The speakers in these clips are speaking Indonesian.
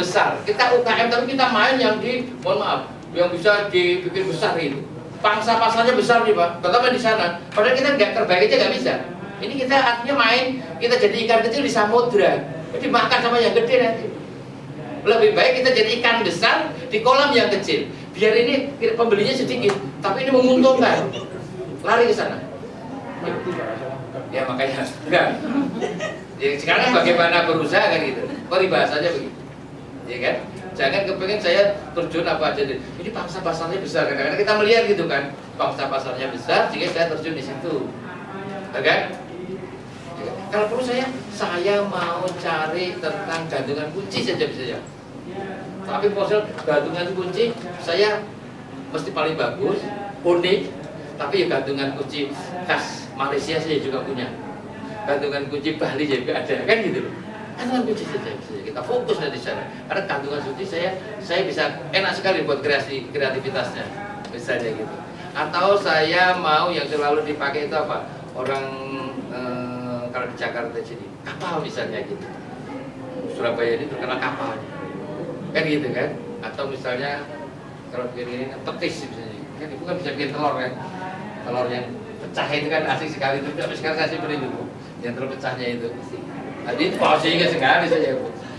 besar. Kita UKM tapi kita main yang mohon maaf, yang bisa dibikin besar itu. Pangsa pasarnya besar nih Pak, terutama di sana. Padahal kita nggak terbaik aja nggak bisa. Ini kita artinya main, kita jadi ikan kecil di samudra, dimakan sama yang gede nanti. Lebih baik kita jadi ikan besar di kolam yang kecil. Biar ini pembelinya sedikit, tapi ini menguntungkan. Lari ke sana. Ya makanya enggak. Ya, sekarang bagaimana berusaha kan gitu. Peribahasanya begitu. Ya kan? Jangan kepengen saya terjun apa aja. Ini pangsa pasarnya besar. Kadang-kadang kita melihat gitu kan, pangsa pasarnya besar, sehingga saya terjun di situ. Ya kan? Kalau perlu saya mau cari tentang gantungan kunci saja bisa ya. Tapi proses gantungan kunci saya mesti paling bagus, unik. Tapi ya gantungan kunci khas Malaysia saya juga punya. Gantungan kunci Bali juga ada, kan gitu loh. Gantungan kunci saja kita fokus di sana. Karena gantungan kunci saya bisa enak sekali buat kreativitasnya, misalnya gitu. Atau saya mau yang selalu dipakai itu apa? Orang kalau di Jakarta sini kapal misalnya gitu. Surabaya ini terkenal kapal, kan gitu kan? Atau misalnya kalau begini petis misalnya, kan itu kan bisa bikin telur kan? Telur yang pecah itu kan asik sekali itu. Tapi sekarang saya simpen itu, yang telur pecahnya itu. Tadi itu sehingga sekali saya.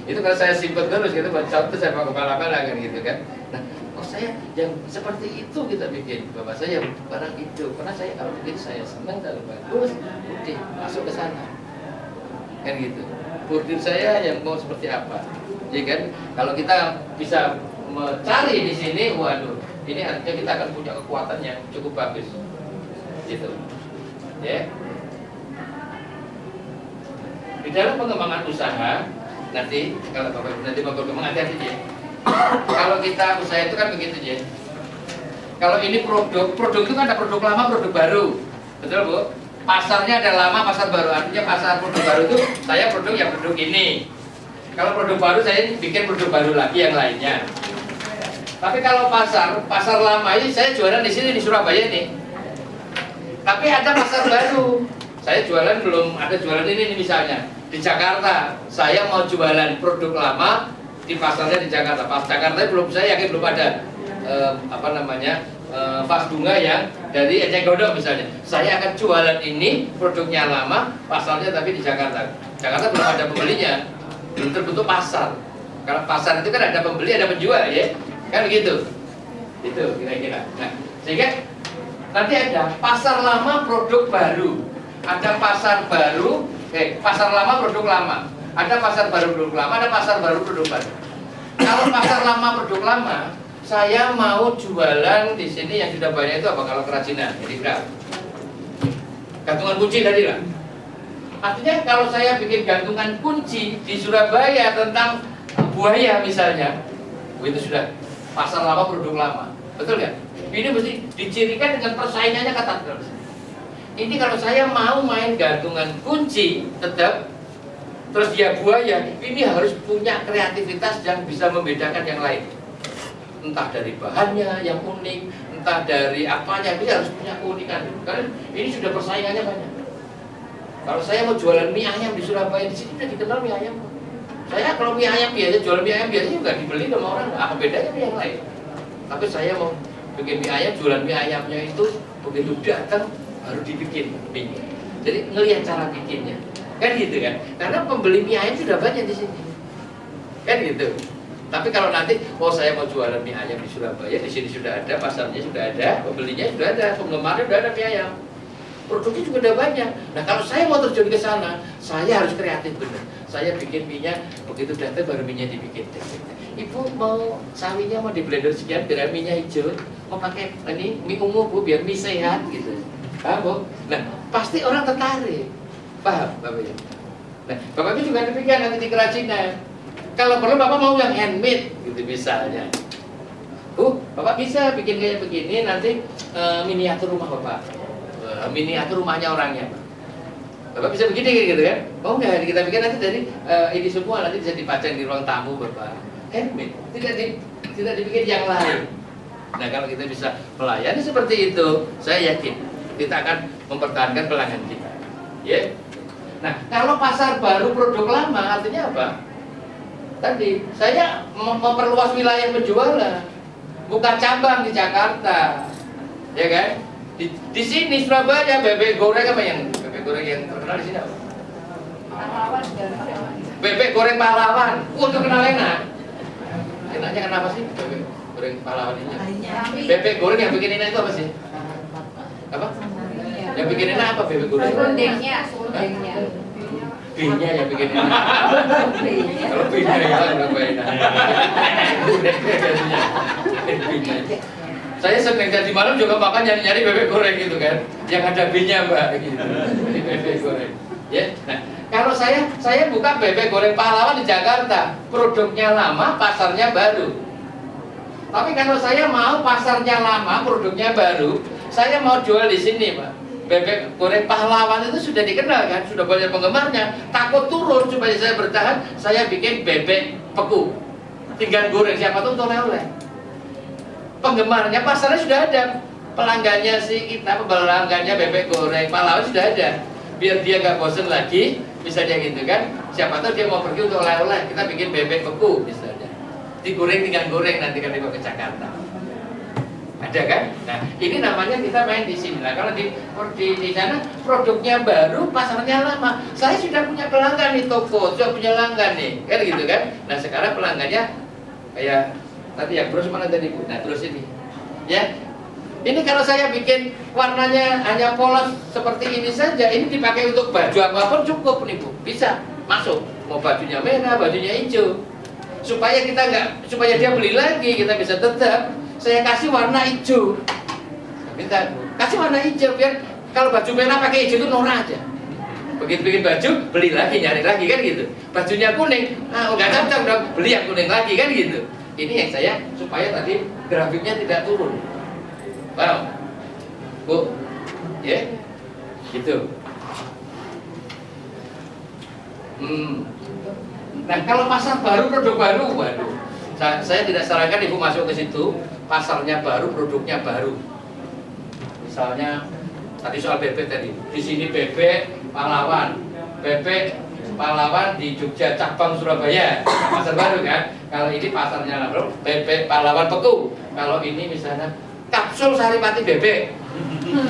Itu kalau saya simpen terus gitu, buat contoh saya mau kepala-kepala kan gitu kan. Nah, saya yang seperti itu kita bikin. Bapak saya barang itu, karena saya kalau bikin saya senang dan bagus, oke, masuk ke sana. Kan gitu. Bordir saya yang mau seperti apa? Ya kan? Kalau kita bisa mencari di sini, waduh, ini artinya kita akan punya kekuatan yang cukup bagus. Gitu. Ya. Di dalam pengembangan usaha nanti kalau Bapak nanti mau berkembang hati-hati ya. Kalau kita usaha itu kan begitu ya. Kalau ini produk itu kan ada produk lama, produk baru, betul Bu? Pasarnya ada lama, pasar baru. Artinya pasar produk baru itu saya produk yang produk ini. Kalau produk baru saya bikin produk baru lagi yang lainnya. Tapi kalau pasar lama ini saya jualan di sini di Surabaya nih. Tapi ada pasar baru. Saya jualan belum ada jualan ini misalnya di Jakarta. Saya mau jualan produk lama di pasarnya di Jakarta. Pas Jakarta belum, saya yakin belum ada vas bunga yang dari Eceng Gondok misalnya. Saya akan jualan ini produknya lama, pasarnya tapi di Jakarta. Jakarta belum ada pembelinya, belum terbentuk pasar. Kalau pasar itu kan ada pembeli, ada penjual ya, kan begitu. Itu kira-kira. Nah, sehingga nanti ada pasar lama produk baru, ada pasar baru, pasar lama produk lama. Ada pasar baru produk lama, ada pasar baru produk baru. Kalau pasar lama produk lama, saya mau jualan di sini yang sudah banyak itu apa? Kalau kerajinan, jadi berapa? Gantungan kunci tadi lah. Artinya kalau saya bikin gantungan kunci di Surabaya tentang buaya misalnya, itu sudah pasar lama produk lama, betul nggak? Ini mesti dicirikan dengan persaingannya ketat terus. Ini kalau saya mau main gantungan kunci tetap. Terus dia buaya, ini harus punya kreativitas yang bisa membedakan yang lain. Entah dari bahannya yang unik, entah dari apanya, ini harus punya keunikan. Karena ini sudah persaingannya banyak. Kalau saya mau jualan mie ayam di Surabaya, di sini sudah dikenal mie ayam. Saya kalau mie ayam biasa, jualan mie ayam biasanya juga dibeli sama orang. Apa bedanya mie yang lain? Tapi saya mau bikin mie ayam, jualan mie ayamnya itu begitu datang baru dibikin mie. Jadi ngelihat cara bikinnya. Kan gitu kan, karena pembeli mie ayam sudah banyak di sini, kan gitu. Tapi kalau nanti, saya mau jualan mie ayam di Surabaya, di sini sudah ada, pasarnya sudah ada, pembelinya sudah ada, penggemarnya sudah ada mie ayam, produknya juga sudah banyak. Nah kalau saya mau terjun ke sana, saya harus kreatif benar. Saya bikin mie-nya, begitu datang baru mie-nya dibikin. Ibu mau sawinya mau di blender sekian, biar mie-nya hijau, mau pakai ini mie ungu Bu, biar mie sehat gitu. Paham Bu? Nah pasti orang tertarik. Paham Bapak ya? Nah, Bapak itu juga demikian nanti di kerajinan. Kalau perlu Bapak mau yang handmade gitu misalnya. Bapak bisa bikin kayak begini nanti miniatur rumah Bapak. Miniatur rumahnya orangnya Pak. Bapak bisa begini gitu kan? Oh enggak, kita bikin nanti dari ini semua nanti bisa dipajang di ruang tamu Bapak. Handmade, tidak dibikin yang lain. Nah, kalau kita bisa melayani seperti itu, saya yakin kita akan mempertahankan pelanggan kita. Ya. Nah, kalau pasar baru produk lama artinya apa? tadi saya memperluas wilayah penjualan, buka cabang di Jakarta, ya kan? Di sini Surabaya bebek goreng apa yang bebek goreng yang terkenal di sini apa? Pahlawan. Bebek goreng pahlawan, terkenal enak. Enaknya kenapa sih bebek goreng pahlawan ini? Bebek goreng yang bikin enak itu apa sih? Apa? Yang bikin enak apa bebek goreng? Rundengnya. B-nya yang bikin enak. Kalau B-nya ya berapa enak. Saya sering tadi malam juga makan nyari-nyari bebek goreng gitu kan, yang ada B-nya mbak gitu. Bebek goreng. Ya, nah kalau saya buka bebek goreng pahlawan di Jakarta, produknya lama, pasarnya baru. Tapi kalau saya mau pasarnya lama, produknya baru, saya mau jual di sini, Pak. Bebek goreng pahlawan itu sudah dikenal kan, sudah banyak penggemarnya. Takut turun supaya saya bertahan, saya bikin bebek beku. Tinggal goreng, siapa tuh oleh-oleh. Penggemarnya pasarnya sudah ada, pelanggannya si kita, pelanggannya bebek goreng pahlawan sudah ada. Biar dia nggak bosen lagi, misalnya gitu kan. Siapa tahu dia mau pergi untuk oleh-oleh, kita bikin bebek beku misalnya. Digoreng tinggal goreng nanti kan dibawa ke Jakarta. Ada kan? Nah, ini namanya kita main di sini. Nah, kalau di sana produknya baru, pasarnya lama. Saya sudah punya pelanggan di toko, sudah punya pelanggan nih, kan gitu kan? Nah, sekarang pelanggannya kayak tadi yang terus mana tadi Bu? Nah, terus ini. Ya. Ini kalau saya bikin warnanya hanya polos seperti ini saja, ini dipakai untuk baju apapun cukup nih Bu. Bisa masuk. Mau bajunya merah, bajunya hijau. Supaya dia beli lagi, kita bisa tetap. Saya kasih warna hijau. Minta kasih warna hijau biar kalau baju merah pakai hijau itu norak aja. Begitu bikin baju, beli lagi, nyari lagi kan gitu. Bajunya kuning, nggak cocok dong, beli yang kuning lagi kan gitu. Ini yang saya supaya tadi grafiknya tidak turun. Paham? Bu, ya, gitu. Nah, kalau pasar baru, produk baru, waduh. Saya tidak sarankan Ibu masuk ke situ. Pasarnya baru, produknya baru. Misalnya tadi soal bebek tadi. Di sini bebek pahlawan. Bebek pahlawan di Jogja cabang Surabaya. Pasar baru kan? Kalau ini pasarnya baru, bebek pahlawan beku. Kalau ini misalnya kapsul Saripati bebek.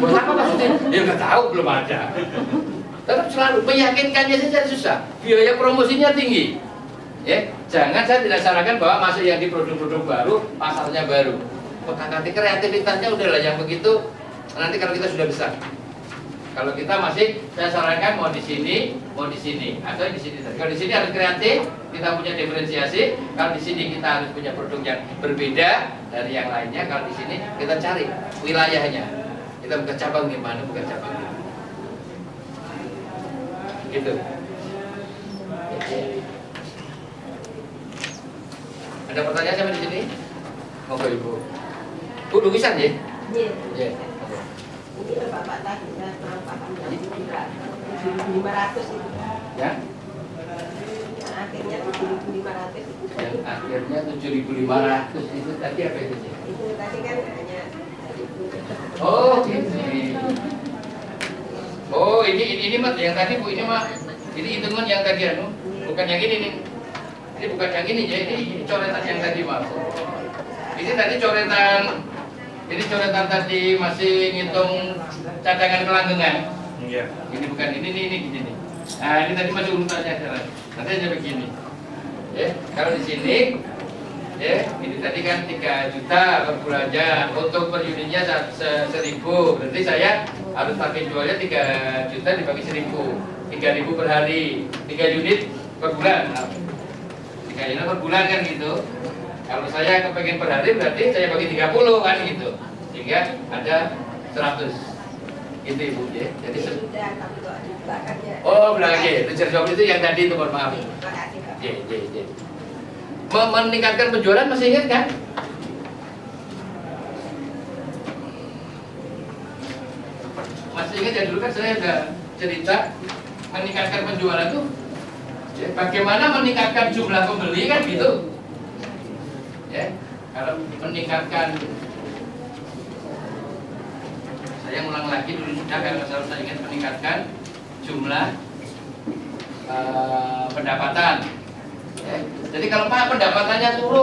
Buat apa maksudnya? Ya nggak tahu, belum ada. Tetap selalu meyakinkannya saja susah. Biaya promosinya tinggi. Ya, jangan, saya tidak sarankan bahwa masuk yang di produk-produk baru, pasarnya baru. Nanti kreativitasnya udahlah yang begitu. Nanti kalau kita sudah besar. Kalau kita masih, saya sarankan mau di sini, atau di sini. Kalau di sini harus kreatif, kita punya diferensiasi. Kalau di sini kita harus punya produk yang berbeda dari yang lainnya. Kalau di sini kita cari wilayahnya. Kita buka cabang di mana, buka cabang di mana. Gitu. Ada pertanyaan sampai di sini? Monggo Ibu. Bu lukisan ya? Iya. Ini Bapak tadi saya perampakan yang 7.500 itu. Ya? Yang akhirnya 7.500 itu. Yang akhirnya 7.500 itu tadi apa itu? Itu tadi kan hanya 1.000. Oh, ini. Oh, ini Mas yang tadi Bu, ini Mas. Ini hitungan yang tadi anu, bukan yang ini nih. Ini bukan yang ini ya, ini coretan yang tadi Mas. Ini tadi coretan. Ini coretan tadi masih ngitung cadangan kelanggengan. Iya. Ini bukan ini gini nih. Nah, ini tadi masih urutannya sekarang. Nanti aja begini. Ya, kalau di sini ya, ini tadi kan 3 juta per bulannya. Untuk per unitnya 1.000. Berarti saya harus pakai jualnya 3 juta dibagi 1.000. 3.000 per hari. 3 unit per bulan. Nah, 3 unit per bulan kan gitu. Kalau saya kepengen per hari berarti saya bagi 30 kan gitu. Sehingga ada 100. Gitu Ibu ya. Jadi sudah tapi kok di belakangnya. oh, belakang itu yang tadi itu, mohon maaf. Terima kasih Pak. Iya. Meningkatkan penjualan masih ingat kan? Masih ingat ya, dulu kan saya ada cerita meningkatkan penjualan tuh ya, bagaimana meningkatkan jumlah pembeli kan gitu ya. Kalau meningkatkan, saya ulang lagi dulu sudah, kalau saya ingat meningkatkan jumlah pendapatan Ya. Jadi kalau Pak pendapatannya turun